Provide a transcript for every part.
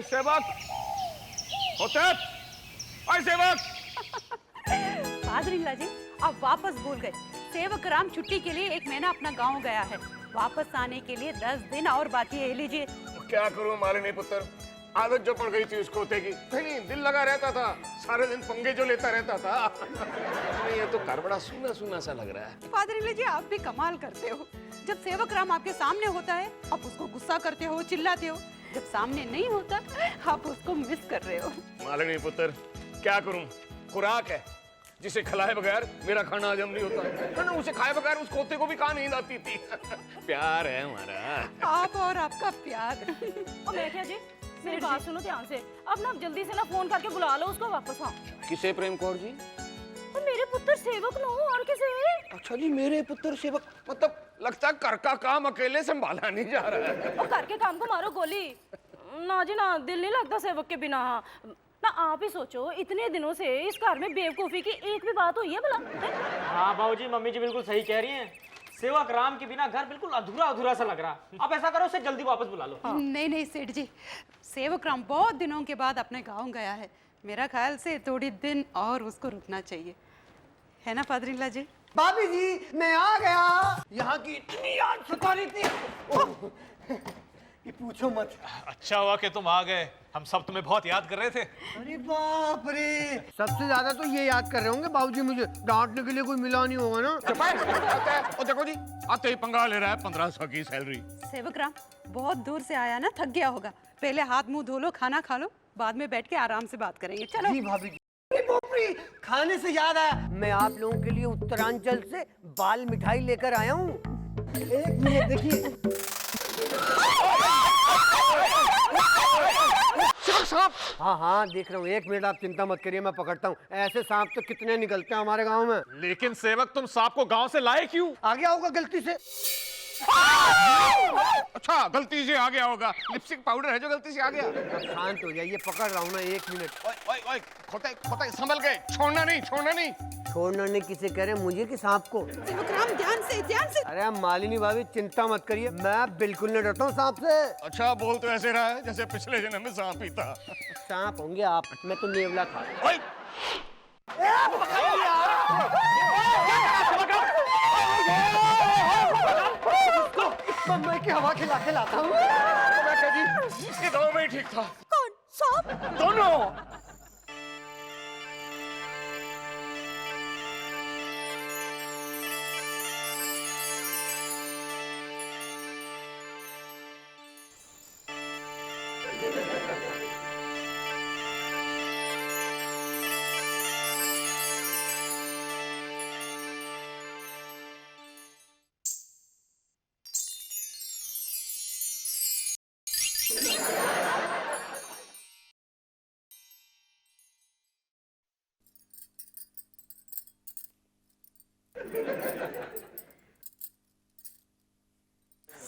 सेवक होते, अरे सेवक। फादर-इन-लॉ जी, आप वापस भूल गए। सेवक राम छुट्टी के लिए 1 महीना अपना गांव गया है। वापस आने के लिए 10 दिन और बाकी है। लीजिए। क्या करूं मालिनी पुत्र, आदत जो पड़ गई थी उसको होते की, कहीं दिल लगा रहता था, सारे दिन पंगे जो लेता रहता था। ये तो घर बड़ा सूना सूना सा लग रहा है। फादर-इन-लॉ जी, आप भी कमाल करते हो। जब सेवक राम आपके सामने होता है आप उसको गुस्सा करते हो, चिल्लाते हो। जब सामने नहीं होता आप उसको मिस कर रहे हो। मालिनी पुत्र, क्या करूं, खुराक है जिसे खिलाए बगैर मेरा खाना हजम नहीं होता है ना, उसे खाए बगैर उस खोते को भी कहाँ नींद आती थी। प्यार है हमारा। आप और आपका प्यार। मैं क्या जी, मेरी बात सुनो ध्यान से। अब ना जल्दी से ना फोन करके बुला लो उसको वापस। हाँ, किसे प्रेम कौर जी? और मेरे पुत्र सेवक नो और किसे? अच्छा जी, मेरे पुत्र सेवक, मतलब लगता है घर का काम अकेले संभाला नहीं जा रहा है। और घर के काम को मारो गोली। ना जी ना, दिल नहीं लगता सेवक के बिना। हाँ ना, आप ही सोचो, इतने दिनों से इस घर में बेवकूफी की एक भी बात हुई है भला? हाँ बाबूजी, मम्मी जी बिल्कुल सही कह रही हैं। सेवक राम के बिना घर बिल्कुल अधूरा अधूरा सा लग रहा। आप ऐसा करो, उसे जल्दी वापस बुला लो। नहीं नहीं सेठ जी, सेवक राम बहुत दिनों के बाद अपने गांव गया है। मेरा ख्याल से थोड़ी दिन और उसको रुकना चाहिए, है ना फादर-इन-लॉ जी? भाभी जी, मैं आ गया। यहाँ की इतनी याद सता रही थी कि पूछो मत। अच्छा हुआ कि तुम आ गए, हम सब तुम्हें बहुत याद कर रहे थे। अरे बाप रे, सबसे ज्यादा तो ये याद कर रहे होंगे बाबूजी, मुझे डांटने के लिए कोई मिला नहीं होगा ना। और देखो जी, आते ही पंगा ले रहा है 1500 की सैलरी। सेवक राम बहुत दूर से आया ना, थक गया होगा। पहले हाथ मुंह धो लो, खाना खा लो, बाद में बैठ के आराम से बात करेंगे। चलो। जी भाभी जी। अरे बाप रे, खाने से याद आया, मैं आप लोगों के लिए उत्तरांचल से बाल मिठाई लेकर आया हूँ। एक मिनट देखिए। सांप। हाँ हाँ देख रहा हूँ, 1 मिनट, आप चिंता मत करिए, मैं पकड़ता हूँ। ऐसे सांप तो कितने निकलते हैं हमारे गांव में। लेकिन सेवक, तुम सांप को गांव से लाए क्यों? आ गया होगा गलती से। अच्छा, गलती से आ गया होगा। लिपस्टिक पाउडर है जो गलती से आ गया। शांत हो जाइए, पकड़ रहा हूँ ना, 1 मिनट। ओए ओए ओए, खोते खोते संभल गए, छोड़ना नहीं, छोड़ना नहीं। छोड़ना नहीं किसे कह रहे हैं, मुझे कि सांप को? सेवक राम ध्यान से, ध्यान से। अरे मालिनी भाभी चिंता मत करिए, मैं बिल्कुल नहीं डरता हूँ सांप से। अच्छा, बोल तो ऐसे रहा है जैसे पिछले जन्म में सांप ही था। सांप होंगे आप, मैं तो नेवला था। ओए, मैं की हवा खिला के लाता हूँ। जी, ये गाँव में ही ठीक था। कौन? सांप? दोनों।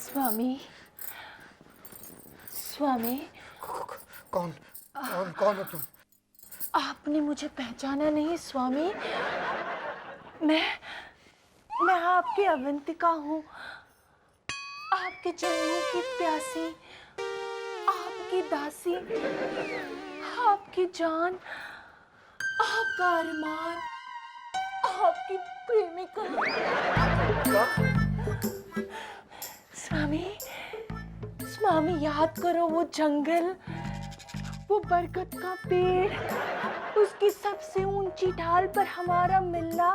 स्वामी, स्वामी। कौन कौन हो तुम? आपने मुझे पहचाना नहीं स्वामी? मैं आपकी अवंतिका हूँ, आपके चरणों की प्यासी, आपकी दासी, आपकी जान, आपका अरमान, आपकी प्रेमिका। स्वामी, स्वामी याद करो वो जंगल, वो बरगद का पेड़, उसकी सबसे ऊंची ढाल पर हमारा मिलना,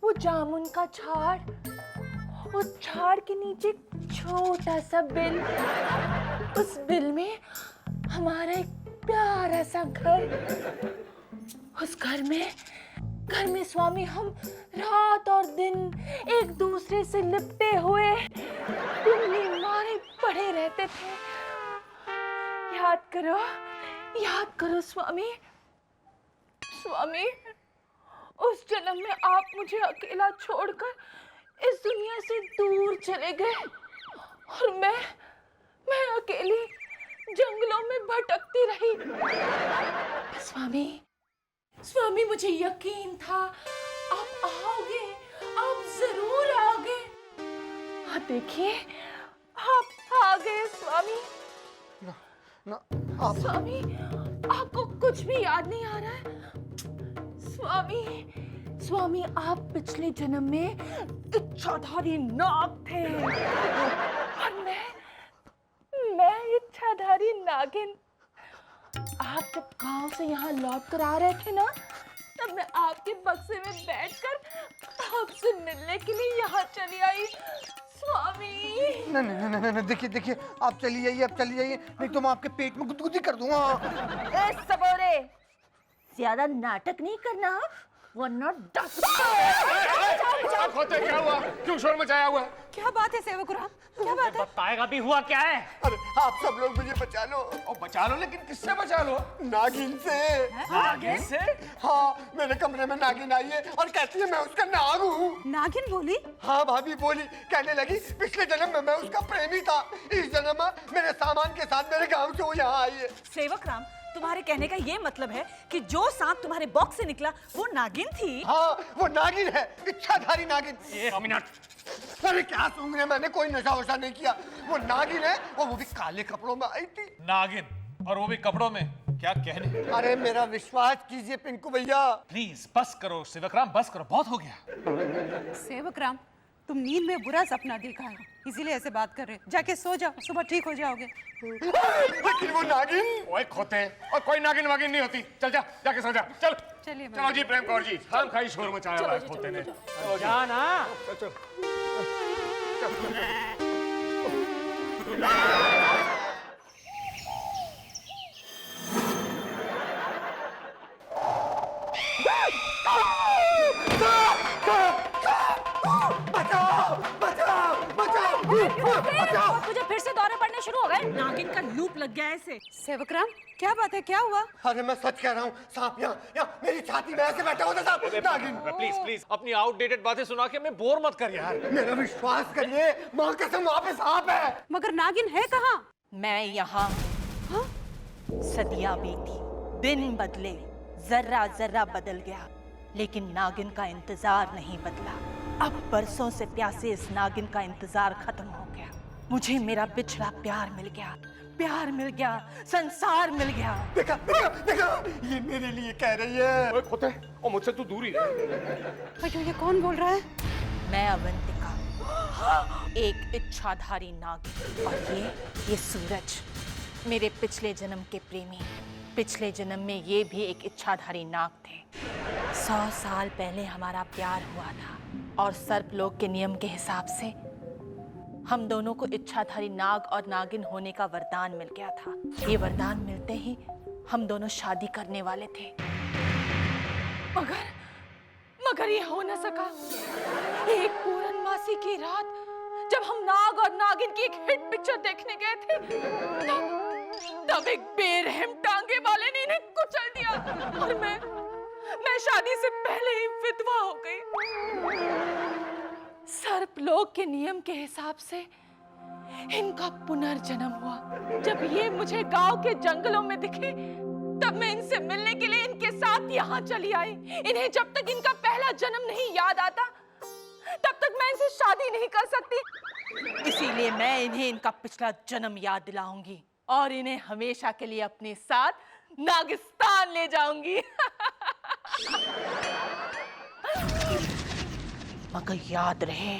वो जामुन का झाड़, उस झाड़ के नीचे छोटा सा बिल, उस बिल में हमारा एक प्यारा सा घर, उस घर में स्वामी हम रात और दिन एक दूसरे से लिपटे हुए उंगली मारे पड़े रहते थे। याद करो स्वामी। स्वामी, उस जन्म में आप मुझे अकेला छोड़कर इस दुनिया से दूर चले गए और मैं अकेली जंगलों में भटकती रही। स्वामी मुझे यकीन था आप आओगे, आप जरूर आओगे। हाँ देखिए, आप आ गए स्वामी। ना आप स्वामी, आपको कुछ भी याद नहीं आ रहा है? स्वामी, स्वामी, आप पिछले जन्म में इच्छाधारी नाग थे और मैं इच्छाधारी नागिन। आप जब गांव से यहाँ लौट कर आ रहे थे ना, तब मैं आपके बक्से में बैठकर आपसे मिलने के लिए यहाँ चली आई। स्वामी, नहीं, देखिए आप चली जाइए, आप चली जाइए, नहीं तो मैं आपके पेट में गुदगुदी कर दूंगा। ए सबोरे, ज्यादा नाटक नहीं करना वरना खोते क्या हुआ? क्यों शोर मचाया हुआ है? क्या बात है सेवक राम, क्या बात है? बताएगा भी हुआ क्या है? अरे आप सब लोग मुझे बचा लो। और बचा लो, लेकिन किससे बचा लो? नागिन से। आगे से? हाँ, मेरे कमरे में नागिन आई है और कहती है मैं उसका नाग हूँ। नागिन बोली? हाँ भाभी बोली, कहने लगी पिछले जन्म में मैं उसका प्रेमी था, इस जन्म में मेरे सामान के साथ मेरे गांव से वो यहाँ आई है। सेवक राम, तुम्हारे कहने का ये मतलब है कि जो सांप तुम्हारे बॉक्स से निकला वो नागिन थी? हाँ, वो नागिन है, इच्छाधारी नागिन। मिनट। अरे क्या सूंघ रहे, मैंने कोई नशा वशा नहीं किया। वो नागिन है और वो भी काले कपड़ों में आई थी। नागिन, और वो भी कपड़ों में, क्या कहने। अरे मेरा विश्वास कीजिए पिंकू भैया। प्लीज बस करो सेवकराम, बस करो, बहुत हो गया। सेवक राम, तुम नींद में बुरा सपना देखा है, इसीलिए ऐसे बात कर रहे हो। जाके सो जाओ, सुबह ठीक हो जाओगे। लेकिन वो नागिन। ओए खोते, और कोई नागिन वागिन नहीं होती। चल जा, जाके सो जा। चल चलिए चलो जी प्रेम कौर जी, हम खाई शोर मचाया हुआ है खोते ने। चलो जा ना। चल। तुझे फिर से दौरे पड़ने शुरू हो गए? नागिन का लूप लग गया है इसे। सेवक राम, क्या बात है, क्या हुआ? अरे मैं सच कह रहा हूँ, सांप यहाँ मेरी छाती में ऐसे बैठा होता सांप, नागिन। प्लीज प्लीज अपनी आउटडेटेड बातें सुना के हमें बोर मत कर यार। मेरा विश्वास करिए, माँ कसम वहाँ पे सांप है। मगर नागिन है कहाँ? मैं यहाँ सदियां बीती, दिन बदले, जर्रा जर्रा बदल गया, लेकिन नागिन का इंतजार नहीं बदला। अब बरसों से प्यासे इस नागिन का इंतजार खत्म हो गया। मुझे मेरा बिछड़ा प्यार मिल गया, प्यार मिल गया, संसार मिल गया। देखा देखा देखा, ये मेरे लिए कह रही है। ओए खोते, और मुझसे तू दूर ही रह। अयो, ये कौन बोल रहा है? मैं अवंतिका, एक इच्छाधारी नागिन, और ये सूरज, मेरे पिछले जन्म के प्रेमी। पिछले जन्म में ये भी एक इच्छाधारी नाग थे। 100 साल पहले हमारा प्यार हुआ था और सर्पलोक के नियम के हिसाब से हम दोनों को इच्छाधारी नाग और नागिन होने का वरदान मिल गया था। ये वरदान मिलते ही हम दोनों शादी करने वाले थे, मगर ये हो न सका। एक पूर्णमासी की रात जब हम नाग और नागिन की एक हिट पिक्चर देखने गए थे, तब एक बेरहम टांगे वाले ने इन्हें कुचल दिया और मैं शादी से पहले ही विधवा हो गई। सर्पलोक के नियम के हिसाब से इनका पुनर्जन्म हुआ। जब ये मुझे गांव के जंगलों में दिखे, तब मैं इनसे मिलने के लिए इनके साथ यहाँ चली आई। इन्हें जब तक इनका पहला जन्म नहीं याद आता, तब तक मैं इनसे शादी नहीं कर सकती। इसीलिए मैं इन्हें इनका पिछला जन्म याद दिलाऊंगी और इन्हें हमेशा के लिए अपने साथ नागिस्तान ले जाऊंगी। मगर याद रहे,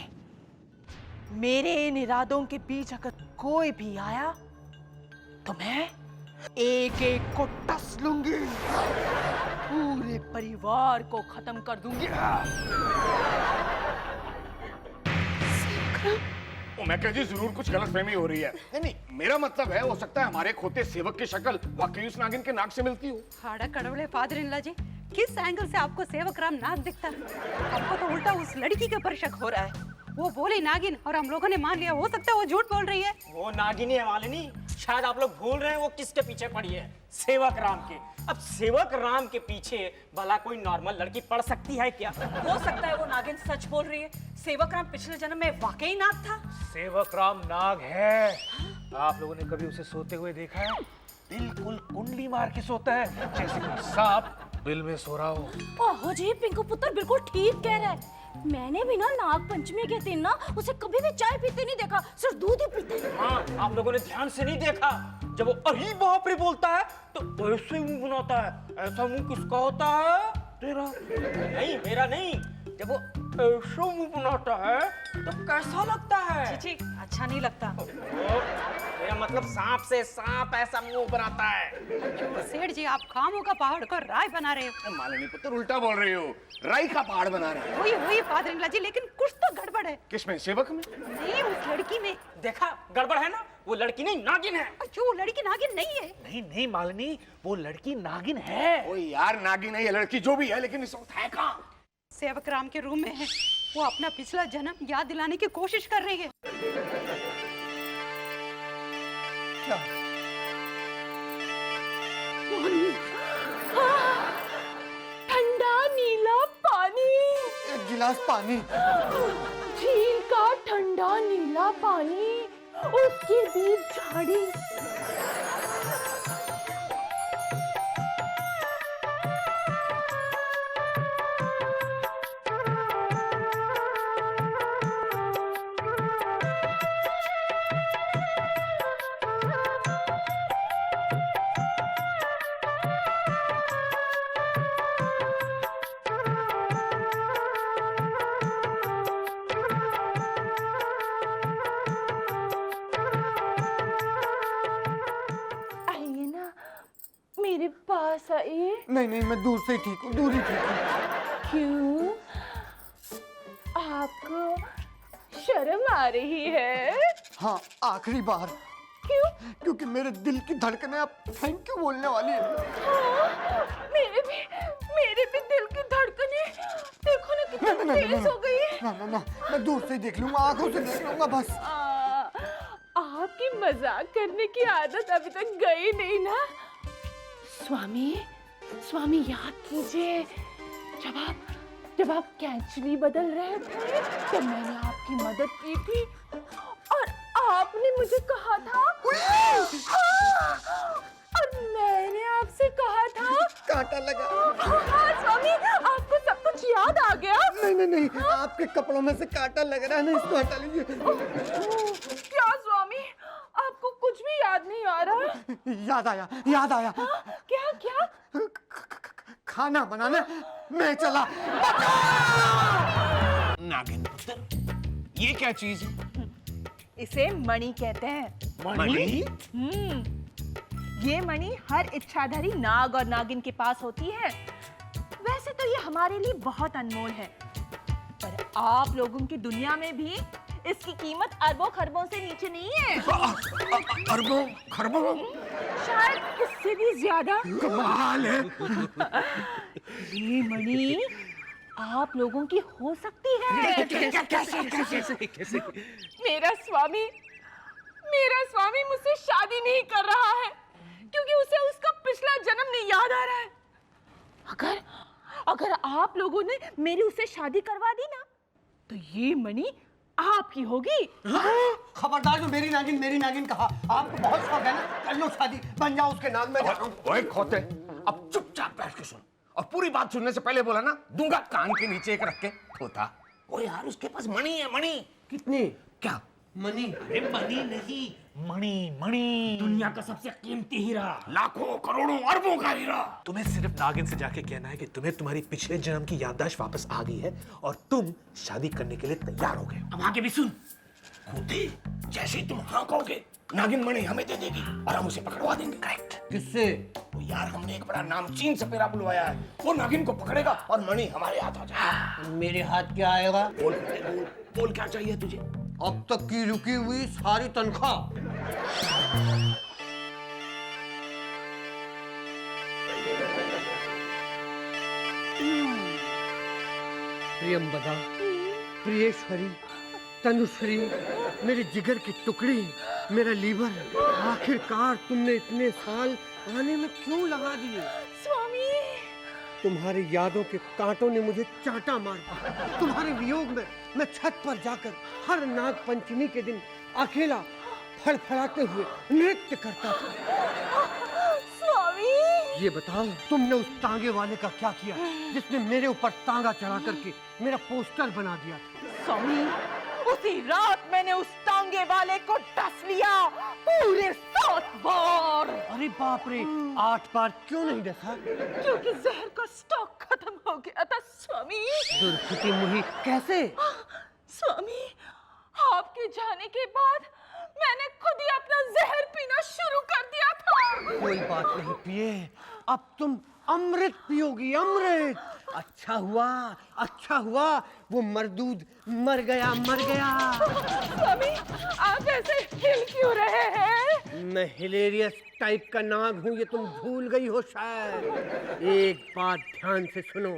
मेरे इन इरादों के बीच अगर कोई भी आया तो मैं एक एक को टस लूंगी, पूरे परिवार को खत्म कर दूंगी। मैं कह जी जरूर कुछ गलतफहमी हो रही है। नहीं, मेरा मतलब है हो सकता है हमारे खोते सेवक की शक्ल वाकई उस नागिन के नाक से मिलती हो। हाड़ा कड़वड़े फादर इन ला जी, किस एंगल से आपको सेवक राम नाग दिखता है? आपको तो उल्टा उस लड़की के ऊपर शक हो रहा है। वो बोली नागिन और हम लोगों ने मान लिया। हो सकता है वो झूठ बोल रही है। वो नागिनी है मालिनी, शायद आप लोग भूल रहे हैं वो किसके पीछे पड़ी है, सेवक राम के। अब सेवक राम के पीछे भला कोई नॉर्मल लड़की पड़ सकती है क्या? हो सकता है वो नागिन सच बोल रही है। सेवक राम पिछले जन्म में वाकई नाग था। सेवक राम नाग है। आप लोगों ने कभी उसे सोते हुए देखा है? बिल्कुल कुंडली मार के सोता है, जैसे कोई सांप बिल में सो रहा हो। ओहो जी, पिंकू पुत्र बिल्कुल ठीक कह रहा है। मैंने भी ना नाग पंचमी के दिन ना उसे कभी भी चाय पीते नहीं देखा, सिर्फ दूध ही पीते। हाँ, आप लोगों ने ध्यान से नहीं देखा, जब वो अरे बाप रे बोलता है तो ऐसे मुंह बनाता है। ऐसा मुंह किसका होता है? तेरा नहीं, मेरा नहीं। जब वो ऐसा मुंह बनाता है तो कैसा लगता है? छी, अच्छा नहीं लगता। मेरा मतलब सांप से सांप ऐसा मुंह बनाता है। सेठ जी, आप खामों का पहाड़ को राय बना रहे हो। मालिनी पुत्र उल्टा बोल रही हो, राई का पहाड़ बना रहे हो। वही फादरिंगला जी, लेकिन कुछ तो गड़बड़ है। किसमें? सेवक में? नहीं, उस लड़की में। देखा, गड़बड़ है ना? वो लड़की नहीं, नागिन है। अच्छा, वो लड़की नागिन नहीं है। नहीं नहीं मालिनी, वो लड़की नागिन है। ओ यार, नागिन है या लड़की जो भी है, लेकिन इस वक्त है कहाँ? सेवक राम के रूम में है। वो अपना पिछला जन्म याद दिलाने की कोशिश कर रही है। क्या? ठंडा नीला पानी, एक गिलास पानी। झील का ठंडा नीला पानी, उसके बीच झाड़ी। आइए ना, मेरे पास आइए। नहीं नहीं, मैं दूर से ही ठीक हूँ, दूर ही ठीक हूँ। क्यों? आपको शर्म आ रही है? हाँ, आखिरी बार। क्यों? क्योंकि मेरे दिल की धड़कनें अब थैंक यू बोलने वाली है। हाँ, मेरे भी दिल की धड़कनें देखो ना कितनी तेज हो गई है। ना ना ना, मैं दूर से ही देख लूंगा, आंखों से देख लूंगा बस। आपकी मजाक करने की आदत अभी तक गई नहीं ना? स्वामी याद कीजिए, जब आप कैंचली बदल रहे थे तब मैंने आपकी मदद की थी और आपने मुझे कहा था। हाँ, और मैंने आपसे कहा था। कांटा लगा। हाँ स्वामी, आपको सब कुछ याद आ गया? नहीं नहीं नहीं, आपके कपड़ों में से कांटा लग रहा है ना, इसको हटा लीजिए। क्या स्वामी, आपको कुछ भी याद नहीं आ रहा? याद आया, याद आया। क्या? खाना बनाने मैं चला। नागिन पुत्र, ये क्या चीज है? इसे मणि कहते हैं। मणि? ये मणि हर इच्छाधारी नाग और नागिन के पास होती है। वैसे तो ये हमारे लिए बहुत अनमोल है, पर आप लोगों की दुनिया में भी इसकी कीमत अरबों खरबों से नीचे नहीं है। अरबों खरबों? शायद इससे भी ज्यादा। कमाल है। ये मणि आप लोगों की हो सकती है। कैसे? मेरा स्वामी मुझसे शादी नहीं कर रहा है क्योंकि उसे उसका पिछला जन्म नहीं याद आ रहा है। अगर आप लोगों ने मेरी उससे शादी करवा दी ना तो ये मणि आपकी होगी। खबरदार, जो मेरी नागिन कहा। आपको बहुत शौक है ना, कर लो शादी, बन जाओ उसके नाग में। ओए खोते, अब चुपचाप बैठ के सुन, और पूरी बात सुनने से पहले बोला ना, दूंगा कान के नीचे एक रख के खोता। ओ यार, उसके पास मणि है, मणि। कितनी? क्या मनी? अरे मणि नहीं, मणि। दुनिया का सबसे कीमती हीरा, लाखों करोड़ों अरबों का हीरा। तुम्हें सिर्फ नागिन से जाके कहना है कि तुम्हें तुम्हारी पिछले जन्म की याददाश्त वापस आ गई है और तुम शादी करने के लिए तैयार हो गए हो। अब आगे भी सुन। खोते, जैसे ही तुम हाँ कहोगे, नागिन मणि हमें दे देगी और हम उसे पकड़वा देंगे। करेक्ट। किससे? तो यार, हमने एक बड़ा नामचीन सपेरा बुलवाया है, वो नागिन को पकड़ेगा और मणि हमारे हाथ आ जाएगा। मेरे हाथ क्या आएगा? बोल खोते, बोल बोल, क्या चाहिए तुझे? अब तक की रुकी हुई सारी तनख्वाह। प्रियंबदा, प्रियेश्वरी, तनुश्री, मेरे जिगर की टुकड़ी, मेरा लीवर, आखिरकार तुमने इतने साल आने में क्यों लगा दिए? स्वामी, तुम्हारी यादों के कांटों ने मुझे चांटा मार दिया। तुम्हारे वियोग में मैं छत पर जाकर हर नाग पंचमी के दिन अकेला फड़फड़ाते हुए नृत्य करता था। स्वामी, ये बताओ, तुमने उस तांगे वाले का क्या किया जिसने मेरे ऊपर तांगा चढ़ा करके मेरा पोस्टर बना दिया? स्वामी, उसी रात मैंने उस तांगे वाले को डस लिया पूरे 7 बार। अरे बाप रे, 8 बार क्यों नहीं देखा? क्योंकि जहर का स्टॉक खत्म हो गया था स्वामी। दुर्खिती मुही, कैसे? स्वामी, आपके जाने के बाद मैंने खुद ही अपना जहर पीना शुरू कर दिया था। कोई बात नहीं पिए, अब तुम अमृत पियोगी, अमृत। अच्छा हुआ वो मरदूद मर गया। स्वामी, आप ऐसे हिल क्यों रहे हैं? मैं हिलेरियस टाइप का नाग हूँ, ये तुम भूल गई हो शायद। एक बात ध्यान से सुनो,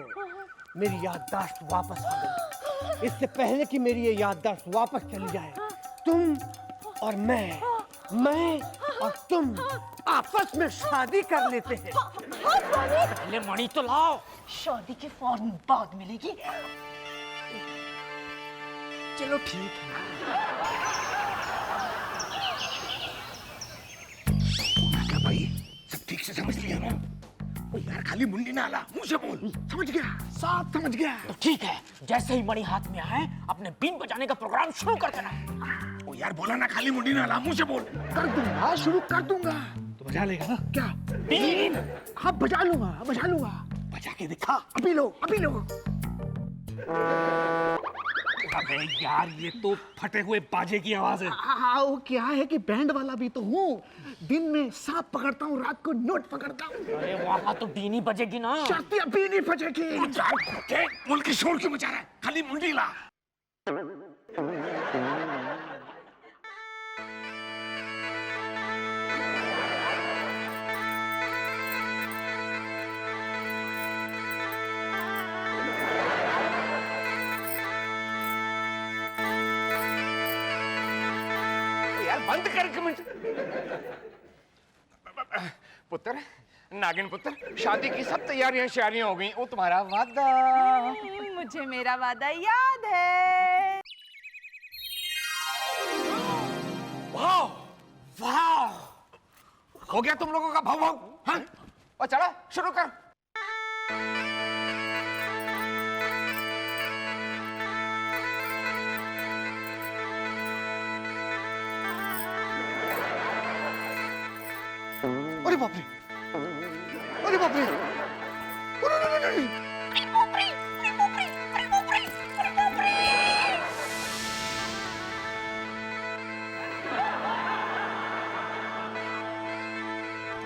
मेरी याददाश्त वापस आ गई। इससे पहले कि मेरी ये याददाश्त वापस चली जाए, तुम और मैं और तुम आपस में शादी कर लेते हैं। पहले मणि तो लाओ। शादी के फौरन बाद मिलेगी। चलो ठीक है। क्या भाई, सब ठीक से समझ लिया ना? ओ यार, खाली मुंडी ना ला, मुंह से बोल। समझ गया, साफ समझ गया। तो ठीक है, जैसे ही मणि हाथ में आए अपने बीन बजाने का प्रोग्राम शुरू कर देना। ओ यार, बोला ना खाली मुंडी ना ला, मुंह से बोल। कर दूंगा, शुरू कर दूंगा। तो बजा लेगा ना? क्या? बीन। हाँ, बजा लूंगा। बजा के दिखा, अभी लो। अबे यार, ये तो फटे हुए बाजे की आवाज है। हाँ, वो क्या है कि बैंड वाला भी तो हूँ। दिन में सांप पकड़ता हूँ, रात को नोट पकड़ता हूँ। अरे वहाँ तो बीन ही बजेगी ना। शर्ती अभी नहीं बजेगी। बोल के शोर क्यों मचा रहा है? खाली मुंडी ला। बंद कर एक मिनट। पुत्र, नागिन पुत्र, शादी की सब तैयारियां हो गई। वो तुम्हारा वादा। मुझे मेरा वादा याद है। वाह, हो गया तुम लोगों का भाव। हाँ? और चला, शुरू कर। अरे बाप रे, अरे बाप रे,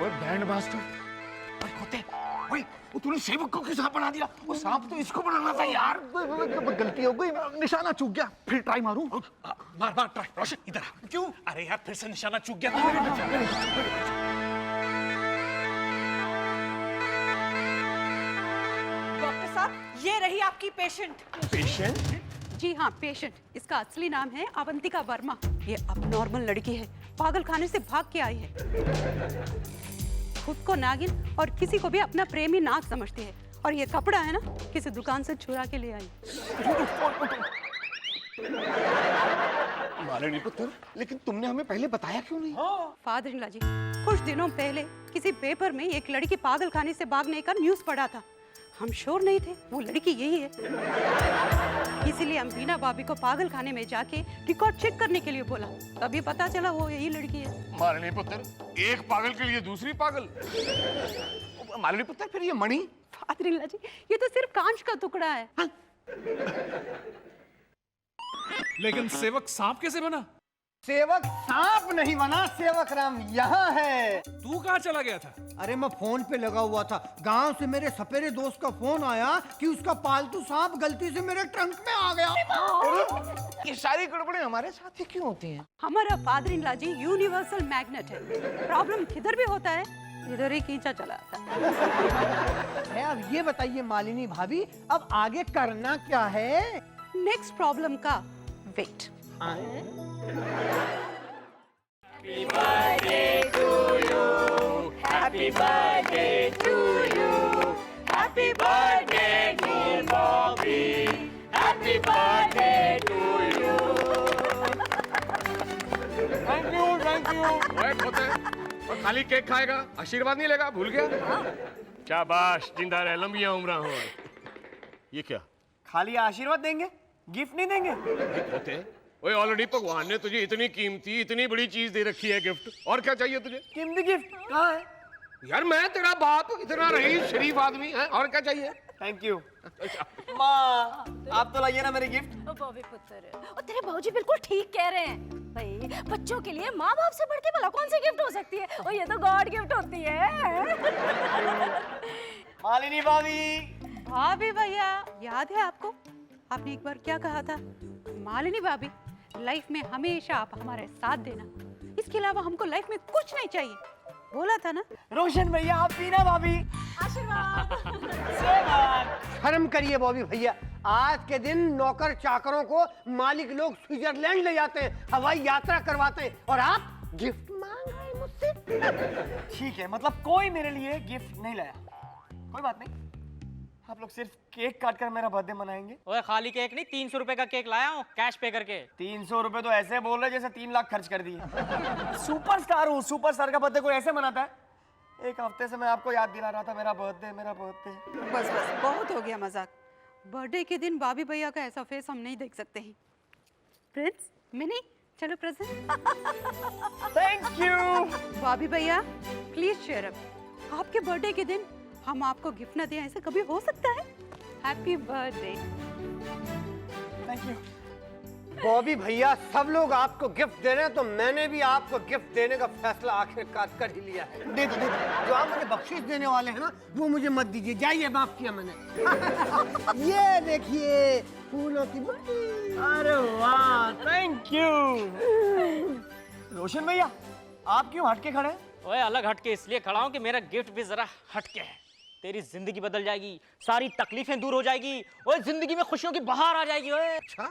ओए बैंड मास्टर, ओए खोते, ओए वो तूने सेवक को क्यों सांप बना दिया? वो सांप तो इसको बनाना था यार। गलती हो गई, निशाना चूक गया। फिर ट्राई मारूं? मार ट्राई। रोशन इधर आ। क्यों? अरे यार, फिर से निशाना चूक गया। डॉक्टर साहब, ये रही आपकी पेशेंट। पेशेंट? जी हाँ, पेशेंट। इसका असली नाम है अवंतिका वर्मा। ये अब नॉर्मल लड़की है, पागल खाने से भाग के आई है। खुद को नागिन और किसी को भी अपना प्रेमी नाग समझती है। और ये कपड़ा है ना, किसी दुकान से चुरा के ले आई। मालनी पुत्र, लेकिन तुमने हमें पहले बताया क्यों नहीं? फादर इन लॉ जी, कुछ दिनों पहले किसी पेपर में एक लड़की पागल खाने से भागने का न्यूज़ पढ़ा था। हम श्योर नहीं थे वो लड़की यही है। इसीलिए हम बीना भाभी को पागल खाने में जाके रिकॉर्ड चेक करने के लिए बोला। तभी पता चला वो यही लड़की है। मालनी पुत्र, एक पागल के लिए दूसरी पागल। मालनी पुत्र, फिर ये मणि? फादर इन लॉ जी, ये तो सिर्फ कांच का टुकड़ा है। लेकिन सेवक सांप कैसे बना? सेवक सांप नहीं बना, सेवक राम यहाँ है। तू कहाँ चला गया था? अरे मैं फोन पे लगा हुआ था। गांव से मेरे सपेरे दोस्त का फोन आया कि उसका पालतू सांप गलती से मेरे ट्रंक में आ गया। ये सारी गड़बड़ें हमारे साथ ही क्यों होती हैं? हमारा father in law ji universal magnet है। प्रॉब्लम किधर भी होता है, इधर ही खींचा चला आता है। अब ये बताइए मालिनी भाभी, अब आगे करना क्या है? नेक्स्ट प्रॉब्लम का वेट। Thank you. ओए खोते, और खाली केक खाएगा, आशीर्वाद नहीं लेगा? भूल गया? शाबाश, जिंदा रहे, लंबियां उम्र हो। ये क्या? खाली आशीर्वाद देंगे, गिफ्ट नहीं देंगे? होते ओए ऑलरेडी भगवान ने तुझे इतनी कीमती इतनी बड़ी चीज दे रखी है गिफ्ट, और क्या चाहिए तुझे? कीमती गिफ्ट कहाँ है? यार मैं तेरा बाप इतना रईस शरीफ आदमी है, और क्या चाहिए? Thank you. माँ आप तो लाइए ना मेरे गिफ्ट। बॉबी पुत्र, और तेरे बाबूजी बिल्कुल ठीक कह रहे हैं भाई, बच्चों के लिए माँ बाप से बढ़ के भला कौन सी गिफ्ट हो सकती है, और ये तो गॉड गिफ्ट होती है। मालिनी भाभी। भाभी भैया, याद है आपको? आपने एक बार क्या कहा था? मालिनी भाभी, लाइफ में हमेशा आप हमारे साथ देना, इसके अलावा हमको लाइफ में कुछ नहीं चाहिए, बोला था ना? रोशन भैया आप भी ना भाभी। आशीर्वाद। शर्म करिए बॉबी भैया, आज के दिन नौकर चाकरों को मालिक लोग स्विट्जरलैंड ले जाते हैं, हवाई यात्रा करवाते हैं, और आप गिफ्ट मांग रहे हैं मुझसे? ठीक है, मतलब कोई मेरे लिए गिफ्ट नहीं लाया, कोई बात नहीं। आप लोग सिर्फ केक काट कर मेरा बर्थडे मनाएंगे। ओए खाली केक नहीं, 300 रुपए का केक लाया हूँ कैश पे करके। 300 रुपए तो ऐसे बोल रहे जैसे 3 लाख खर्च कर दिए। सुपरस्टार हूँ, सुपरस्टार का बर्थडे कोई ऐसे मनाता है? एक हफ्ते से मैं आपको याद दिला रहा था मेरा बर्थडे मेरा बर्थडे। बस बस, बहुत हो गया मजाक। बर्थडे के दिन भाभी भैया का ऐसा फेस हम नहीं देख सकते हैं। प्रिंस, मिनी, चलो प्रेजेंट। Thank you. भाभी भैया प्लीज शेयर अप। आपके बर्थडे के दिन हम आपको गिफ्ट ना दें, ऐसे कभी हो सकता है? Happy birthday. Thank you. Bobby भैया, सब लोग आपको गिफ्ट दे रहे हैं, तो मैंने भी आपको गिफ्ट देने का फैसला आखिरकार कर ही लिया है। दे दो, दे दो। जो आप मुझे बख्शिश देने वाले हैं ना, वो मुझे मत दीजिए, जाइए, माफ किया मैंने। ये देखिए फूलों की बुट्टी। अरे वाह, थैंक यू। रोशन भैया आप क्यों हटके खड़े हैं? ओए अलग हटके इसलिए खड़ा हूँ कि मेरा गिफ्ट भी जरा हटके है। तेरी जिंदगी बदल जाएगी, सारी तकलीफें दूर हो जाएगी, ओए जिंदगी में खुशियों की बहार आ जाएगी। ओए अच्छा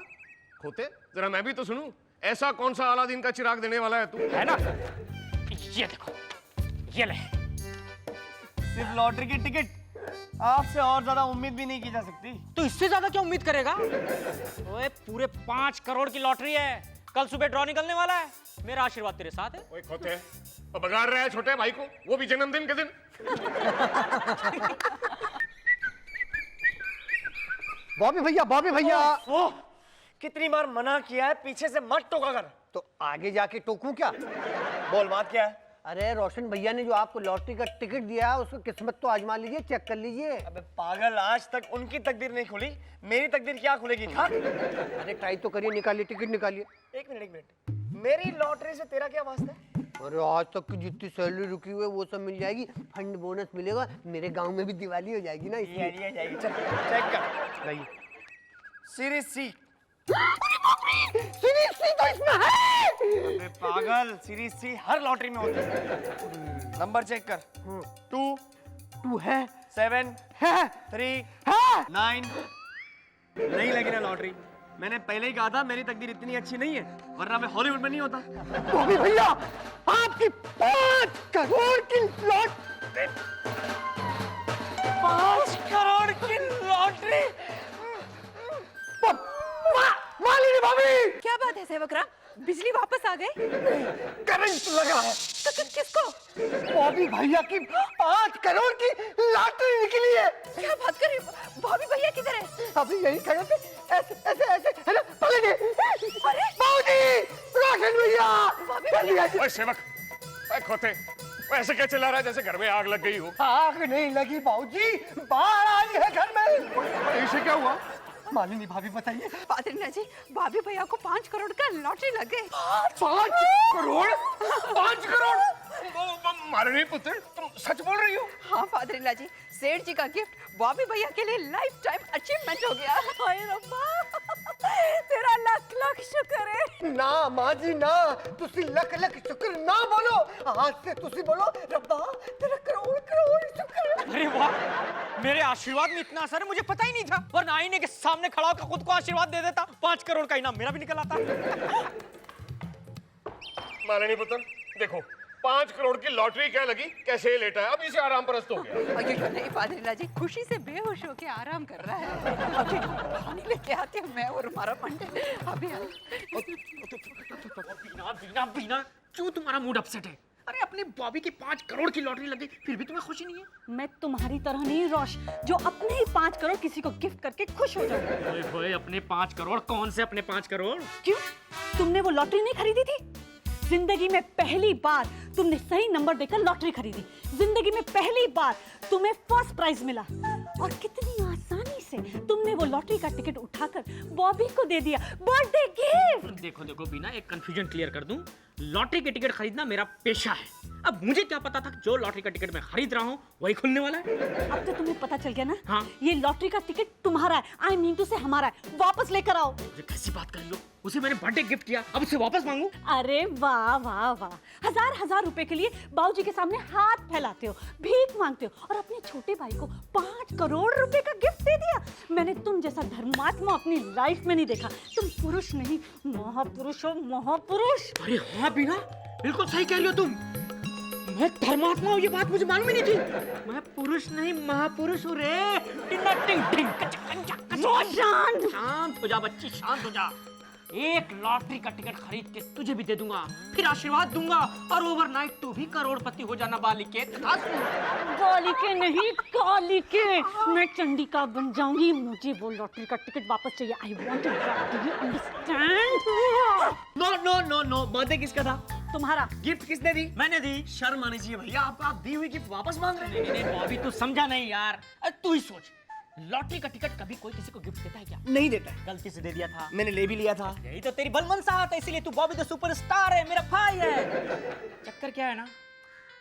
खोते, जरा मैं भी तो सुनूं, ऐसा कौन सा अलादीन का चिराग देने वाला है तू? है ना, ये देखो, ये ले। सिर्फ लॉटरी की टिकट, आपसे और ज्यादा उम्मीद भी नहीं की जा सकती। तो इससे ज्यादा क्या उम्मीद करेगा? ओए पूरे 5 करोड़ की लॉटरी है, कल सुबह ड्रॉ निकलने वाला है, मेरा आशीर्वाद तेरे साथ है। ओए खोते, तो बगाड़ रहा है छोटे भाई को, वो भी जन्मदिन के दिन। बॉबी भैया, बॉबी भैया। ओह, कितनी बार मना किया है पीछे से मत टोका कर। तो आगे जाके टोकूं क्या? बोल बात क्या है? अरे रोशन भैया ने जो आपको लॉटरी का टिकट दिया है, उसकी किस्मत तो आजमा लीजिए, चेक कर लीजिए। अबे पागल, आज तक उनकी तकदीर नहीं खुली, मेरी तकदीर क्या खुलेगी? हाँ? अरे ट्राई तो करिए, निकालिए टिकट, निकालिए। एक मिनट, मेरी लॉटरी से तेरा क्या वास्ता है? अरे आज तक की जितनी सैलरी रुकी हुई है वो सब मिल जाएगी, फंड बोनस मिलेगा, मेरे गांव में भी दिवाली हो जाएगी ना, इसलिए। ये जाएगी, चल चेक कर। लाइए। सीरीज सी। सीरीज सी तो इसमें है। अबे पागल, सीरीज सी हर लॉटरी में होती है। नंबर चेक कर। 2 है 7 है 3 है। 9। नहीं लगी ना लॉटरी? मैंने पहले ही कहा था मेरी तकदीर इतनी अच्छी नहीं है, वरना मैं हॉलीवुड में नहीं होता। बॉबी भैया, आपकी 5 करोड़ की लॉटरी। 5 करोड़ की लॉटरी। मालिनी भाभी, क्या बात है सेवकरा, बिजली वापस आ गई? करंट लगा है। तो किसको? बॉबी भैया की 5 करोड़ की लॉटरी निकली है। क्या बात कर रही हो? भाभी भैया किधर है? अभी यही खड़े थे, ऐसे ऐसे ऐसे, है ना? पकड़िए। अरे बाबूजी, रोशन भैया। ओए सेवक, ओए खोते, ओए ऐसे क्या चिल्ला रहा है जैसे घर में आग लग गई हो? आग नहीं लगी बाबूजी, बाढ़ आई है घर में। इसे क्या हुआ? मालिनी भाभी बताइए। पादरीना जी, भाभी भैया को 5 करोड़ का लॉटरी लग गई। 5 करोड़? 5 करोड़? मालिनी पुत्र, तुम सच बोल रही हो? हाँ पादरीना जी, सेठ जी का गिफ्ट भाभी भैया के लिए लाइफ टाइम अचीवमेंट हो गया। हाय रब्बा, तेरा लाख लाख शुक्र है। ना माँ जी ना, तुसी लख लख शुक्र ना बोलो, आज से तुसी बोलो रब्बा तेरा करोड़ करोड़ शुक्र। अरे वाह, मेरे आशीर्वाद में इतना असर है, मुझे पता ही नहीं था, वरना आईने के सामने खड़ा होकर खुद को आशीर्वाद दे देता, 5 करोड़ का इनाम मेरा भी निकल आता। मालिनी पुत्र देखो, 5 करोड़ की लॉटरी क्या लगी, कैसे लेटा है, अब इसे आराम परस्त हो गया। अरे नहीं पादरीना जी, खुशी से बेहोश होके आराम कर रहा है। अभी पानी लेके आती हूँ मैं और हमारा पंडित। अभी बीना बीना बीना, क्यों तुम्हारा मूड अपसेट है? अरे अपनी बॉबी की 5 करोड़ की लॉटरी लगी, फिर भी तुम्हें खुशी नहीं है? मैं तुम्हारी तरह नहीं रोश, जो अपने ही 5 करोड़ किसी को गिफ्ट करके खुश हो जाऊं। ओए होए, अपने 5 करोड़? कौन से अपने 5 करोड़? क्यों? तुमने वो लॉटरी नहीं खरीदी थी? जिंदगी में पहली बार तुमने सही नंबर देकर लॉटरी खरीदी। जिंदगी में पहली बार तुम्हें फर्स्ट प्राइज मिला और कितनी आसानी से तुमने वो लॉटरी का टिकट उठाकर बॉबी को दे दिया बर्थडे गिफ्ट। देखो देखो बीना, एक कंफ्यूजन क्लियर कर दूं, लॉटरी के टिकट खरीदना मेरा पेशा है। अब मुझे क्या पता था कि जो लॉटरी का टिकट मैं खरीद रहा हूँ वही खुलने वाला है। अब तो तुम्हें पता चल गया ना? हाँ। ये लॉटरी का टिकट तुम्हारा है। आई मीन टू से हमारा है। वापस लेकर आओ। ये कैसी बात कर लो, उसे मैंने बर्थडे गिफ्ट किया, अब उसे वापस मांगू? अरे वाह वाह वाह, हजार रुपए के लिए बाबूजी के सामने हाथ फैलाते हो, भीख मांगते हो और अपने छोटे भाई को 5 करोड़ रुपए का गिफ्ट दे दिया। मैंने तुम जैसा धर्मात्मा अपनी लाइफ में नहीं देखा। तुम पुरुष नहीं महापुरुष हो, महापुरुष। अरे हाँ बीना, बिल्कुल सही कह रही हो तुम। मैं धर्मात्मा हूँ, ये बात मुझे मालूम ही नहीं थी। मैं पुरुष नहीं महापुरुष हूँ रे। शांत हो जा बच्ची, शांत हो जा। एक लॉटरी का टिकट खरीद के तुझे भी दे दूंगा, फिर आशीर्वाद दूंगा और ओवरनाइट तू भी करोड़पति हो जाना बालिके। बालिके नहीं कालिके, मैं चंडिका बन जाऊंगी। मुझे वो लॉटरी का टिकट वापस चाहिए। I want it back, do you understand? No no no no, birthday किसका था? तुम्हारा। गिफ्ट किसने दी? मैंने दी। शर्म आनी चाहिए भैया, आप दी हुई गिफ्ट वापस मांग रहे हैं। नहीं बॉबी, तू समझा नहीं यार। तू ही सोच, लॉटरी का टिकट कभी कोई किसी को गिफ्ट देता है क्या? नहीं देता है। गलती से दे दिया था, मैंने ले भी लिया था। यही तो तेरी बलमनसाहत है, इसीलिए तू बॉबी द सुपरस्टार है, मेरा भाई है। चक्कर क्या है ना,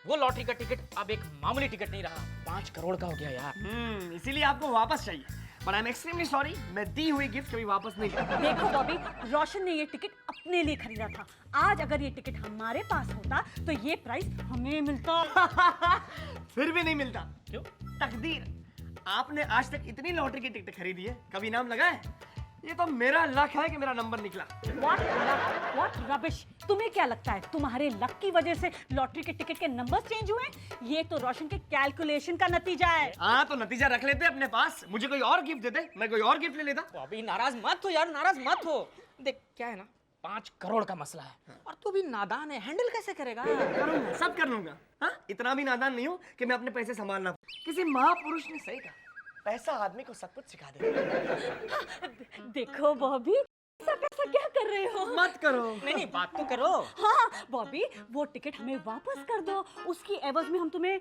वो लॉटरी का टिकट अब एक मामूली टिकट नहीं रहा, 5 करोड़ का हो गया यार। इसीलिए आपको वापस चाहिए। पर आई एम एक्सट्रीमली सॉरी, मैं दी हुई गिफ्ट कभी वापस नहीं करूंगा। देखो बॉबी, रोशन ने ये टिकट अपने लिए खरीदा था। आज अगर ये टिकट हमारे पास होता तो ये प्राइस हमें मिलता। फिर भी नहीं मिलता। क्यों? तकदीर। आपने आज तक इतनी लॉटरी की टिकट खरीदी है, कभी नाम लगा है? ये तो मेरा लक है कि मेरा नंबर निकला। What rubbish! तुम्हें क्या लगता है तुम्हारे लक की वजह से लॉटरी के टिकट के नंबर चेंज हुए? ये तो रोशन के कैलकुलेशन का नतीजा है। हाँ तो नतीजा रख लेते अपने पास, मुझे कोई और गिफ्ट देते, मैं कोई और गिफ्ट ले लेता। बॉबी नाराज मत हो यार, नाराज मत हो। देख क्या है ना, 5 करोड़ का मसला है और तू भी नादान है, हैंडल कैसे करेगा? करूंगा, सब कर लूंगा। हाँ, इतना भी नादान नहीं हूँ कि मैं अपने पैसे संभालना। किसी महापुरुष ने सही कहा, पैसा आदमी को सब कुछ सिखा दे। देखो बॉबी, ऐसा क्या कर रहे हो? मत करो। नहीं बात तो करो। हाँ बॉबी, वो टिकट हमें वापस कर दो। उसकी एवज में हम तुम्हें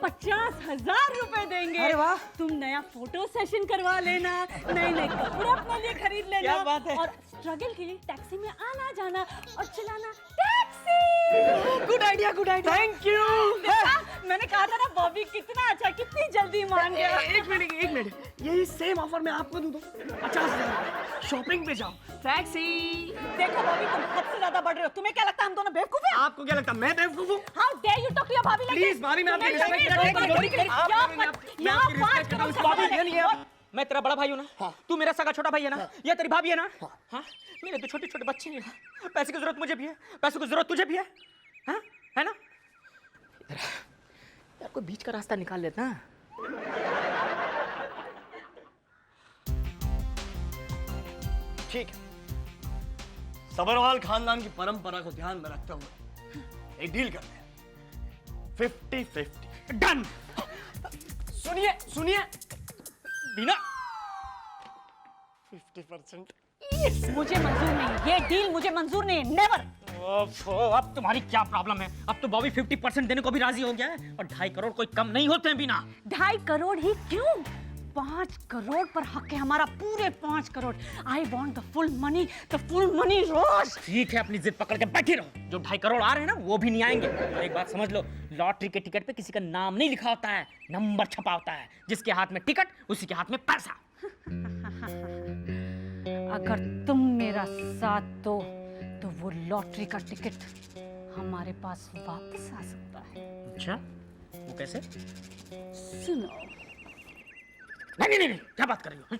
50,000 रुपए देंगे। अरे वाह। तुम नया फोटो सेशन करवा लेना, नए कपड़े अपने लिए खरीद लेना। क्या बात है। और स्ट्रगल के लिए टैक्सी में आना जाना और चलाना taxi. Good idea, good idea. Thank you. मैंने कहा था ना बॉबी कितना अच्छा, कितनी जल्दी मान गया। एक मिनट, यही सेम ऑफर मैं आपको दूं तो 50,000 शॉपिंग पे जाओ, टैक्सी। देखो बॉबी, तुम हद से ज्यादा बढ़ रहे हो। तुम्हें क्या लगता है हम दोनों बेवकूफ हैं? आपको क्या लगता है मैं बेवकूफ हूँ? How dare you talk to your भाभी like Please, this? भाभी, मैं आपकी तुम्हें respect लगे करता हूँ। दो बार भाभी, करी- आप- यहाँ मैं पाँच- आपकी यहाँ respect 5 करता हूँ। करोड़ भाभी, सामान है। ये नहीं है। मैं तेरा बड़ा भाई हूँ ना, तू मेरा सगा छोटा भाई है ना, ये तेरी भाभी है ना। हाँ, मेरे तो छोटे छोटे बच्चे हैं, पैसे की जरूरत मुझे भी है, पैसे की जरूरत तुझे भी है, हाँ? है ना? यार कोई बीच का रास्ता निकाल लेता है। ठीक है, सबरवाल खानदान की परंपरा को ध्यान में रखते हुए एक डील करते हैं, 50-50। डन। सुनिए बीना, 50%। मुझे मंजूर नहीं, ये डील मुझे मंजूर नहीं, नेवर। अब तुम्हारी क्या प्रॉब्लम है? अब तो बॉबी 50% देने को भी राजी हो गया है और 2.5 करोड़ कोई कम नहीं होते हैं बीना। 2.5 करोड़ ही क्यों? 5 करोड़ पर हक है हमारा, पूरे 5 crore. I want the full money रोज। ठीक है, अपनी जिद पकड़ के बैठे रहो। जो 2.5 करोड़ आ रहे हैं ना, वो भी नहीं आएंगे। और एक बात समझ लो, लॉटरी के टिकट पे किसी का नाम नहीं लिखा होता है, नंबर छपा होता है। जिसके हाथ में टिकट, उसी के हाथ में पैसा। अगर तुम मेरा साथ दो तो वो लॉटरी का टिकट हमारे पास वापस आ सकता है। अच्छा, वो कैसे? सुनो नहीं, क्या बात कर रही हो?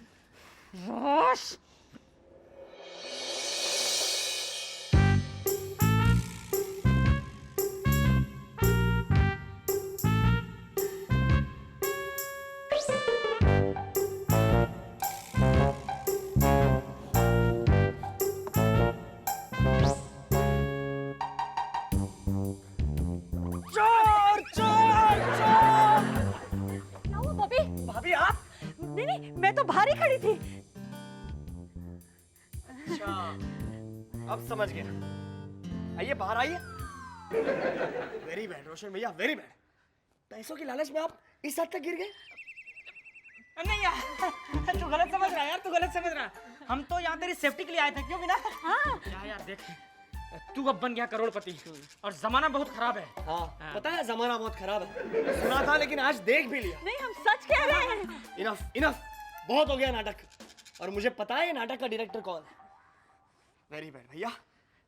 रोश, भाभी आप? नहीं, मैं तो बाहर ही खड़ी थी। अब समझ गया। आइए बाहर आइए। वेरी बैड रोशन भैया, वेरी बैड। पैसों की लालच में आप इस हद तक गिर गए? नहीं यार, तू गलत समझ रहा है यार, तू गलत समझ रहा है। हम तो यहाँ तेरी सेफ्टी के लिए आए थे, क्यों बिना? हाँ यार देख, तू अब बन गया करोड़पति और जमाना बहुत खराब है। हाँ पता है जमाना बहुत खराब है, सुना था लेकिन आज देख भी लिया। नहीं, हम सच कह रहे हैं। इनफ इनफ, बहुत हो गया नाटक। और मुझे पता है नाटक का डायरेक्टर कौन है। वेरी बैड भैया,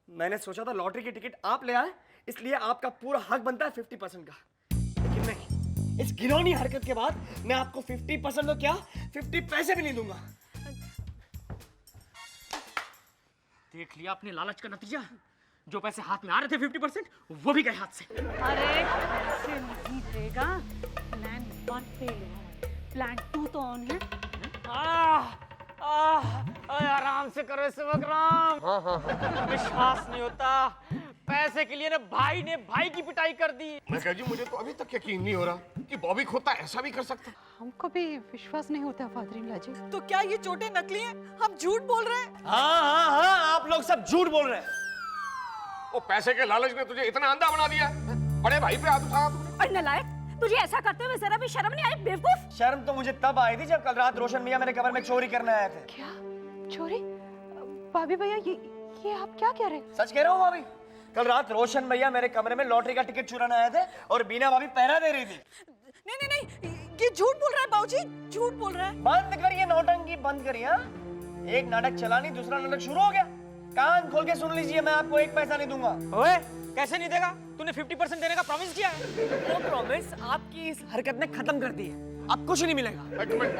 मैंने सोचा था लॉटरी की टिकट आप ले आए, इसलिए आपका पूरा हक बनता है 50% का। लेकिन नहीं, इस घिनौनी हरकत के बाद मैं आपको 50% तो क्या 50 पैसे भी नहीं दूंगा। देख लिया अपने लालच का नतीजा। जो पैसे हाथ में आ रहे थे 50%, वो भी गए हाथ से। अरे ऐसे नहीं देगा। प्लान 1 फेल हुआ है, प्लान 2 तो ऑन है। आराम से करो सेवकराम। विश्वास नहीं होता, पैसे के लिए ना भाई ने भाई की पिटाई कर दी। मैं कह जी, मुझे तो अभी तक यकीन नहीं हो रहा कि बॉबी खोता ऐसा भी कर सकता। हमको भी विश्वास नहीं होता फादर इन लॉ जी। तो क्या ये चोटें नकली हैं? हम झूठ बोल रहे हैं? हाँ, आप लोग सब झूठ बोल रहे हैं। वो पैसे के लालच ने तुझे इतना अंधा बना दिया है? बड़े भाई पे हाथ उठाया तूने। और नालायक, तुझे ऐसा करते हुए जरा भी शर्म नहीं आई? बेवकूफ। शर्म तो मुझे तब आई थी जब कल रात रोशन भैया मेरे कमरे में चोरी करने आए थे। क्या चोरी? भाभी भैया, ये आप क्या कह रहे हैं? सच कह रहा हूँ भाभी, कल रात रोशन भैया मेरे कमरे में लॉटरी का टिकट चुराने आए थे और बीना भाभी पहरा दे रही थी। नहीं, ये झूठ बोल रहा है बाबूजी, झूठ बोल रहा है। बंद करिए नौटंकी, बंद करिए। हाँ, एक नाटक चला नहीं, दूसरा नाटक शुरू हो गया। कान खोल के सुन लीजिए, मैं आपको एक पैसा नहीं दूंगा। ओए, कैसे नहीं देगा? तूने 50% देने का प्रॉमिस किया है। वो प्रॉमिस आपकी इस हरकत ने खत्म कर दी है। अब कुछ नहीं मिलेगा।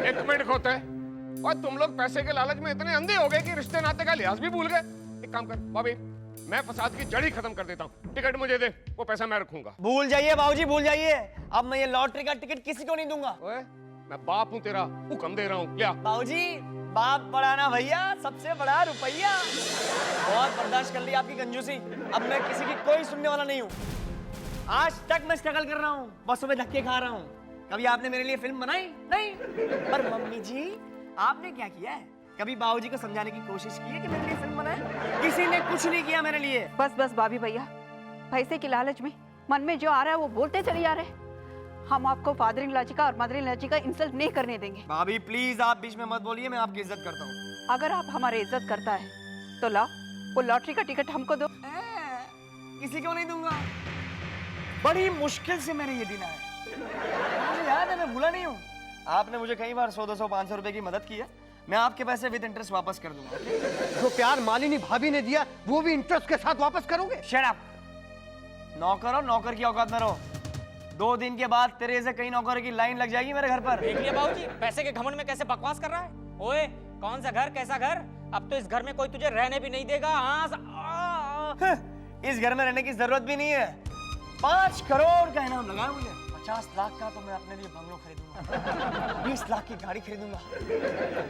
एक मिनट होता है। और तुम लोग पैसे के लालच में इतने अंधे हो गए कि रिश्ते नाते का लिहाज भी भूल गए। एक काम कर बॉबी, मैं फसाद की जड़ ही खत्म कर देता हूँ। टिकट मुझे दे, वो पैसा मैं रखूंगा। भूल जाइए बाबूजी, भूल जाइए। अब मैं ये लॉटरी का टिकट किसी को नहीं दूंगा। ओए, मैं बाप हूँ तेरा, हुक्म दे रहा हूँ। क्या बाबूजी, बाप बड़ा ना भैया, सबसे बड़ा रुपया। बहुत बर्दाश्त कर ली आपकी कंजूसी, अब मैं किसी की कोई सुनने वाला नहीं हूँ। आज तक मैं स्ट्रगल कर रहा हूँ, बसों में धक्के खा रहा हूँ। कभी आपने मेरे लिए फिल्म बनाई? नहीं। पर मम्मी जी, आपने क्या किया है? कभी बाबूजी को समझाने की कोशिश की है कि मेरे लिए फिल्म बनाए? किसी ने कुछ नहीं किया मेरे लिए। बस भाभी भैया, पैसे की लालच में मन में जो आ रहा है वो बोलते चले जा रहे। हम आपको फादर इन लॉ जी का और मदर इन लॉ जी का इंसल्ट नहीं करने देंगे। भाभी प्लीज आप बीच में मत बोलिए, मैं आपकी इज्जत करता हूँ। अगर आप हमारी इज्जत करता है तो लाओ वो लॉटरी का टिकट हमको दो। किसी को नहीं दूंगा। बड़ी मुश्किल से मैंने ये दिन आया, मुझे याद है, मैं भूला नहीं हूँ। आपने मुझे कई बार 100, 200, 500 रुपए की मदद की है। मैं आपके पैसे विद इंटरेस्ट वापस कर दूंगा। जो प्यार मालिनी भाभी ने दिया वो भी इंटरेस्ट के साथ वापस करोगे? Shut up. नौकर हो, नौकर की औकात में रहो। 2 दिन के बाद तेरे से कई नौकरों की लाइन लग जाएगी मेरे घर पर। देख लिया बाबूजी, पैसे के घमंड में कैसे बकवास कर रहा है। ओए, कौन सा घर, कैसा घर? अब तो इस घर में कोई तुझे रहने भी नहीं देगा। इस घर में रहने की जरूरत भी नहीं है। 5 करोड़ का इनाम लगा है मुझे। 50 लाख का तो मैं अपने लिए बंगलो खरीदूंगा, 20 लाख की गाड़ी खरीदूंगा,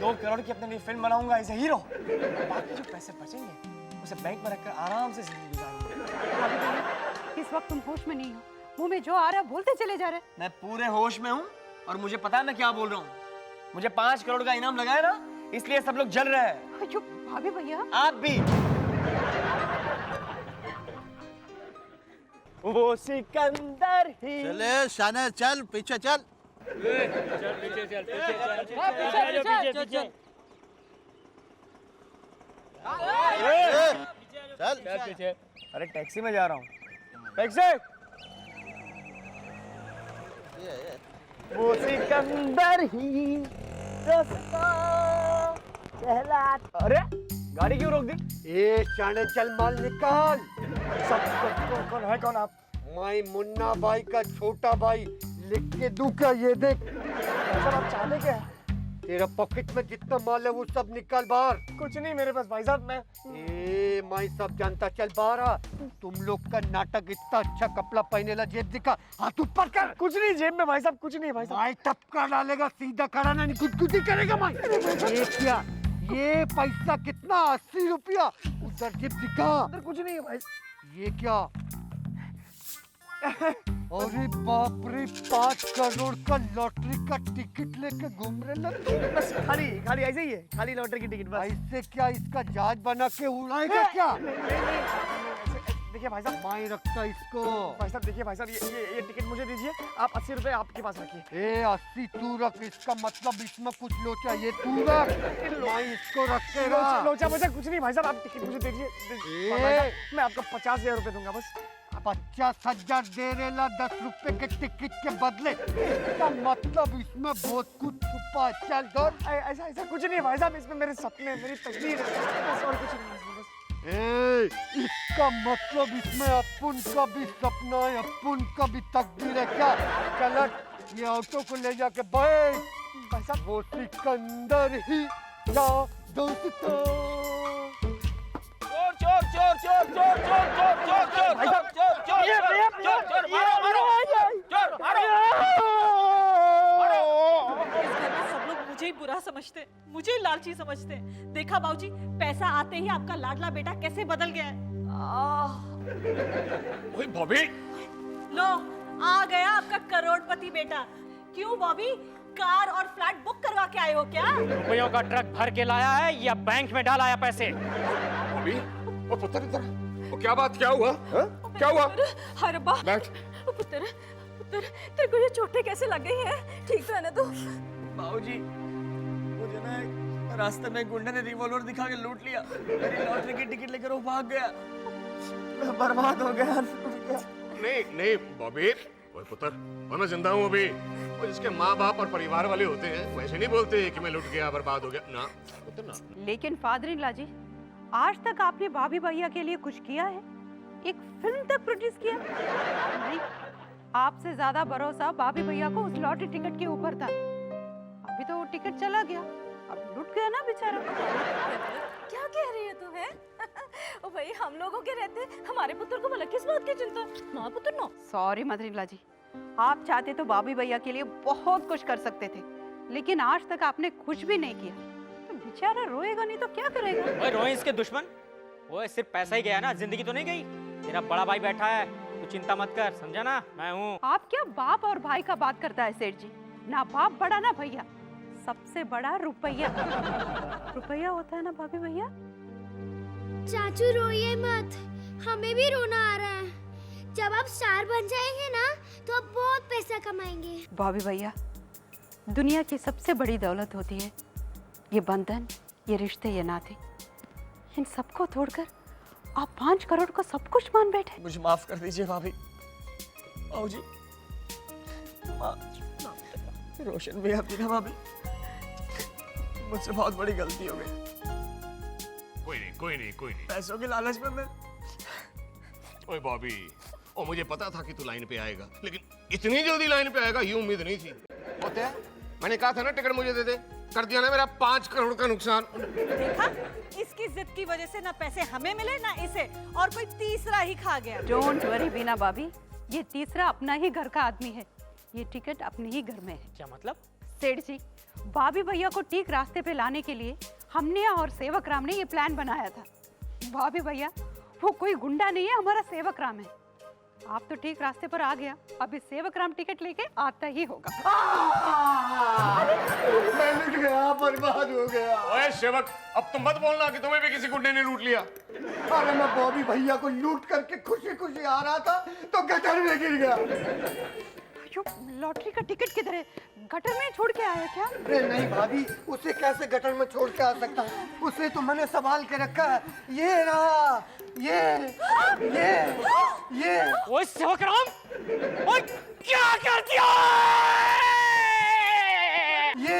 2 करोड़ की अपने लिए फिल्म बनाऊंगा एज ए हीरो। बाकी जो पैसे बचेंगे उसे बैंक में रखकर आराम से जिंदगी गुजारूंगा। इस वक्त तुम होश में नहीं हो, मुंह में जो आ रहा है बोलते चले जा रहे। मैं पूरे होश में हूँ और मुझे पता है मैं क्या बोल रहा हूँ। मुझे 5 करोड़ का इनाम लगा है ना, इसलिए सब लोग जल रहे हैं। अयो भाभी भैया, आप भी। वो सिकंदर ही। चले शाने, चल पीछे चल। चल। अरे टैक्सी में जा रहा हूँ। टैक्सी। वो सिकंदर ही दोस्तों कहलाता। अरे गाड़ी क्यों रोक दी? ए शाने, चल माल निकाल। सब कौन है? कौन आप? मैं मुन्ना भाई का छोटा भाई, लिख के दूं क्या? ये देख। सर आप चाहते क्या है? तेरा पॉकेट में जितना माल है वो सब निकाल बाहर। कुछ नहीं मेरे पास भाई साहब। मैं सब जानता, चल बाहर आ। तुम लोग का नाटक इतना अच्छा, कपड़ा पहने ला, जेब दिखा, हाथ ऊपर कर। कुछ नहीं जेब में भाई साहब, कुछ नहीं भाई साहब। भाई टपका डालेगा, सीधा खड़ा नहीं, गुदगुदी करेगा। मैं ये क्या, ये पैसा कितना? 80 रुपया। उधर जेब दिखा। कुछ नहीं है भाई। ये क्या? अरे बाप रे, 5 करोड़ का लॉटरी का टिकट लेके घूम रहे ना तुम? बस खाली खाली ऐसे ही है, खाली लॉटरी की टिकट बस। ऐसे क्या इसका जहाज बना के उड़ाएगा क्या? देखिए भाई साहब, माई रखता इसको। भाई साहब देखिए भाई साहब, ये टिकट मुझे दीजिए, आप 80 रुपए आपके पास रखिए। ए 80 तू रख, इसका मतलब इसमें कुछ लोचा ये तू रख, माई इसको रख के रख। लोचा मोचा कुछ नहीं भाई साहब, आप टिकट मुझे दीजिए। भाई साहब, मैं आपको 50,000 रुपए दूंगा बस। 50,000 दे रेला 10 रुपए के टिकट के बदले, इसका मतलब इसमें बहुत कुछ छुपा है। चल दौड़। ऐसा ऐसा कुछ नहीं है भाई साहब, इसमें मेरे सपने, मेरी तस्वीर है बस, और कुछ नहीं है इसमें बस। ए, इसका मतलब इसमें अपन का भी सपना है, अपन का भी तकदीर है क्या? चल ये ऑटो को ले जाके बैठ। भाई साहब वो सिकंदर ही या दोस्तों। चोर चोर चोर चोर चोर चोर चोर चोर चोर चोर चोर चोर चोर मारो मारो चोर मारो। इस घर में सब लोग मुझे ही बुरा समझते हैं, मुझे ही लालची समझते हैं। देखा बाबूजी, पैसा आते ही आपका लाडला बेटा कैसे बदल गया है। ओए बॉबी, लो, आ गया आपका करोड़पति बेटा। क्यों बॉबी, कार और फ्लैट बुक करवा के आए हो क्या? रुपयों का ट्रक भर के लाया है या बैंक में डाल आया पैसे? बॉबी, ओ पुत्र इधर, ओ क्या बात, क्या हुआ? हाँ? क्या हुआ? अरे बा, बैठ। पुत्र, पुत्र, तेरे को ये चोटें कैसे लग गई हैं? ठीक तो है ना तू? बाबूजी, मुझे ना रास्ते में गुंडे ने रिवॉल्वर दिखा के लूट लिया, मेरी लॉटरी की टिकट लेकर वो भाग गया, मैं बर्बाद हो गया। नहीं नहीं बॉबी, ओए पुत्र, और मैं जिंदा हूँ अभी। वो जिसके माँ बाप और परिवार वाले होते हैं वैसे नहीं बोलते कि मैं लुट गया, बर्बाद हो गया ना पुत्र ना। लेकिन फादर इन लॉ जी, आज तक आपने भाभी भैया के लिए कुछ किया है? एक फिल्म तक प्रोड्यूस किया? नहीं, आपसे ज्यादा भरोसा भाभी भैया को उस लॉटरी टिकट के ऊपर था। अभी तो वो टिकट चला गया, अब लुट गया ना बेचारा। क्या कह रही है तू है? ओ भाई, हम लोगों के रहते हमारे पुत्र को भला किस बात की चिंता? ना पुत्र ना। सॉरी मदर इन लॉ जी, आप चाहते तो भाभी भैया के लिए बहुत कुछ कर सकते थे, लेकिन आज तक आपने कुछ भी नहीं किया। तो बेचारा रोएगा नहीं तो क्या करेगा? ओए रोए इसके दुश्मन, वो सिर्फ पैसा ही गया ना, जिंदगी तो नहीं गई। तेरा बड़ा भाई बैठा है, तू चिंता मत कर, समझा ना? मैं हूँ। आप क्या बाप और भाई का बात करता है सेठ जी? ना बाप बड़ा ना भैया, सबसे बड़ा रुपया। रुपया होता है ना भाभी भैया। चाचू रोइए मत, हमें भी रोना आ रहा है। जब आप स्टार बन जाएंगे ना तो आप बहुत पैसा कमाएंगे। भाभी भैया, दुनिया की सबसे बड़ी दौलत होती है ये बंधन, ये रिश्ते, ये नाते। इन सबको तोड़कर आप 5 करोड़ का सब कुछ मान बैठे। मुझे माफ कर दीजिए भाभी। बाबूजी, रोशन भैया, बिना भाभी, मुझसे बहुत बड़ी गलती हो गई। कोई नहीं कोई नहीं कोई नहीं। पैसों के लालच में मैं। ओए बॉबी, ओ मुझे पता था कि तू लाइन पे आएगा, लेकिन इतनी जल्दी लाइन पे आएगा ये उम्मीद नहीं थी। होते है, मैंने कहा था ना टिकट मुझे दे दे, कर दिया ना मेरा 5 करोड़ का नुकसान। देखा, इसकी जिद की वजह से ना पैसे हमें मिले ना इसे, और कोई तीसरा ही खा गया। डोंट वरी बीना भाभी, ये तीसरा अपना ही घर का आदमी है, ये टिकट अपने ही घर में है। क्या मतलब? सेठ जी, भाभी भैया को ठीक रास्ते पे लाने के लिए हमने और सेवक राम ने ये प्लान बनाया था। भाभी भैया वो कोई गुंडा नहीं है, हमारा सेवक राम है। आप तो ठीक रास्ते पर आ गया, अब इस सेवक राम टिकट लेके आता ही होगा। मैं लुट गया, बर्बाद हो गया। ओए सेवक, अब तुम मत बोलना कि तुम्हें भी किसी गुंडे ने लूट लिया। अरे मैं बॉबी भैया को लूट करके खुशी खुशी आ रहा था तो गटर में गिर गया। यो, लॉटरी का टिकट किधर है? गटर में छोड़ के आया क्या? अरे नहीं भाभी, उसे कैसे गटर में छोड़ के आ सकता है? उसे तो मैंने संभाल के रखा है। ये रहा, ये। ओए सेवकराम, ओए क्या कर दिया? ये